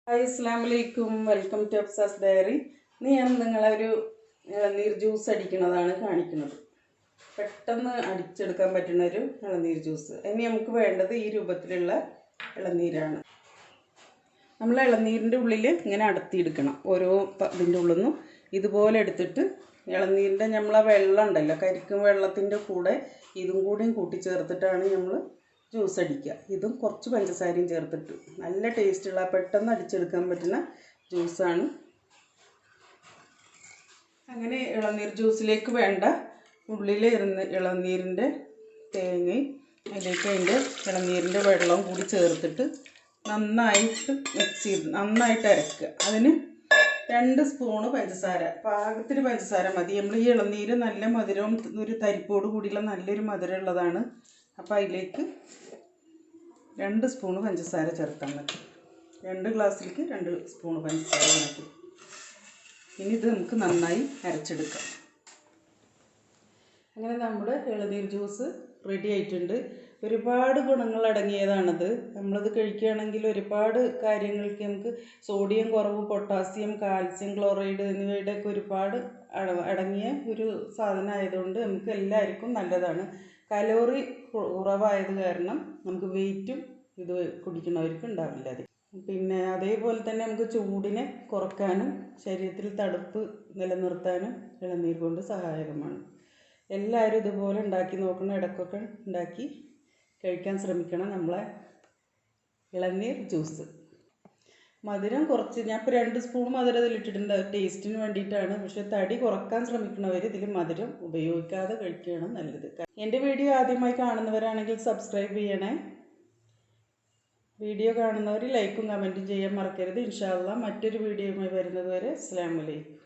Hi അസ്സലാമലൈക്കും, welcome to അബ്സാസ് diary. ഇന്ന് ഞാൻ നിങ്ങളൊരു ഇളനീർ ജ്യൂസ് അടിക്കുന്നതാണ് കാണിക്കുന്നത്. പെട്ടെന്ന് അടിച്ചെടുക്കാൻ പറ്റുന്ന ഒരു ഇളനീർ ജ്യൂസ്. ഇനി നമുക്ക് വേണ്ടത് ഈ രൂപത്തിലുള്ള ഇളനീരാണ്. നമ്മൾ ഇളനീരിൻ്റെ ഉള്ളിൽ ഇങ്ങനെ അടത്തിയെടുക്കണം. ഓരോ ഇതിൻ്റെ ഉള്ളിൽ നിന്നും ഇതുപോലെ എടുത്തിട്ട് ഇളനീരിൻ്റെ നമ്മളെ വെള്ളം ഉണ്ടല്ലോ, കരിക്കും വെള്ളത്തിൻ്റെ കൂടെ ഇതും കൂടിയും കൂട്ടിച്ചേർത്തിട്ടാണ് നമ്മൾ ജ്യൂസ് അടിക്കുക. ഇതും കുറച്ച് പഞ്ചസാരയും ചേർത്തിട്ട് നല്ല ടേസ്റ്റുള്ള പെട്ടെന്ന് അടിച്ചെടുക്കാൻ പറ്റുന്ന ജ്യൂസാണ്. അങ്ങനെ ഇളനീർ ജ്യൂസിലേക്ക് വേണ്ട ഉള്ളിൽ ഇളനീരിൻ്റെ തേങ്ങയും അതിലേക്ക് അതിൻ്റെ ഇളനീരിൻ്റെ വെള്ളവും കൂടി ചേർത്തിട്ട് നന്നായിട്ട് മിക്സ് ചെയ്ത് നന്നായിട്ട് അരക്കുക. അതിന് 2 സ്പൂണ് പഞ്ചസാര, പാകത്തിന് പഞ്ചസാര മതി. നമ്മൾ ഈ ഇളനീര് നല്ല മധുരവും ഒരു തരിപ്പോട് കൂടിയുള്ള നല്ലൊരു മധുരം ഉള്ളതാണ്. അപ്പോൾ അതിലേക്ക് 2 സ്പൂണ് പഞ്ചസാര ചേർത്താൽ മതി. 2 ഗ്ലാസ്സിലേക്ക് 2 സ്പൂണ് പഞ്ചസാര മതി. ഇനി ഇത് നമുക്ക് നന്നായി അരച്ചെടുക്കാം. അങ്ങനെ നമ്മുടെ ഇളനീർ ജ്യൂസ് റെഡി ആയിട്ടുണ്ട്. ഒരുപാട് ഗുണങ്ങൾ അടങ്ങിയതാണത്. നമ്മളിത് കഴിക്കുകയാണെങ്കിൽ ഒരുപാട് കാര്യങ്ങൾക്ക് നമുക്ക് സോഡിയം കുറവ്, പൊട്ടാസ്യം, കാൽസ്യം ക്ലോറൈഡ് എന്നിവയുടെയൊക്കെ ഒരുപാട് അടങ്ങിയ ഒരു സാധനമായതുകൊണ്ട് നമുക്ക് എല്ലാവർക്കും നല്ലതാണ്. കലോറി കുറവായത് കാരണം നമുക്ക് വെയിറ്റും ഇത് കുടിക്കുന്നവർക്ക് ഉണ്ടാവില്ല. പിന്നെ അതേപോലെ തന്നെ നമുക്ക് ചൂടിനെ കുറക്കാനും ശരീരത്തിൽ തണുപ്പ് നിലനിർത്താനും ഇളനീർ കൊണ്ട് സഹായകമാണ്. എല്ലാവരും ഇതുപോലെ ഉണ്ടാക്കി നോക്കണം. ഇടയ്ക്കൊക്കെ ഉണ്ടാക്കി കഴിക്കാൻ ശ്രമിക്കണം നമ്മളെ ഇളനീർ ജ്യൂസ്. മധുരം കുറച്ച്, ഞാൻ ഇപ്പോൾ 2 സ്പൂൺ മധുരം ഇതിലിട്ടിട്ടുണ്ട്, ടേസ്റ്റിന് വേണ്ടിയിട്ടാണ്. പക്ഷെ തടി കുറക്കാൻ ശ്രമിക്കുന്നവർ ഇതിൽ മധുരം ഉപയോഗിക്കാതെ കഴിക്കുകയാണ് നല്ലത്. എൻ്റെ വീഡിയോ ആദ്യമായി കാണുന്നവരാണെങ്കിൽ സബ്സ്ക്രൈബ് ചെയ്യണേ. വീഡിയോ കാണുന്നവർ ലൈക്കും കമൻറ്റും ചെയ്യാൻ മറക്കരുത്. ഇൻഷാ അല്ലാഹ് മറ്റൊരു വീഡിയോയുമായി വരുന്നത് വരെ അസ്സലാമു അലൈക്കും.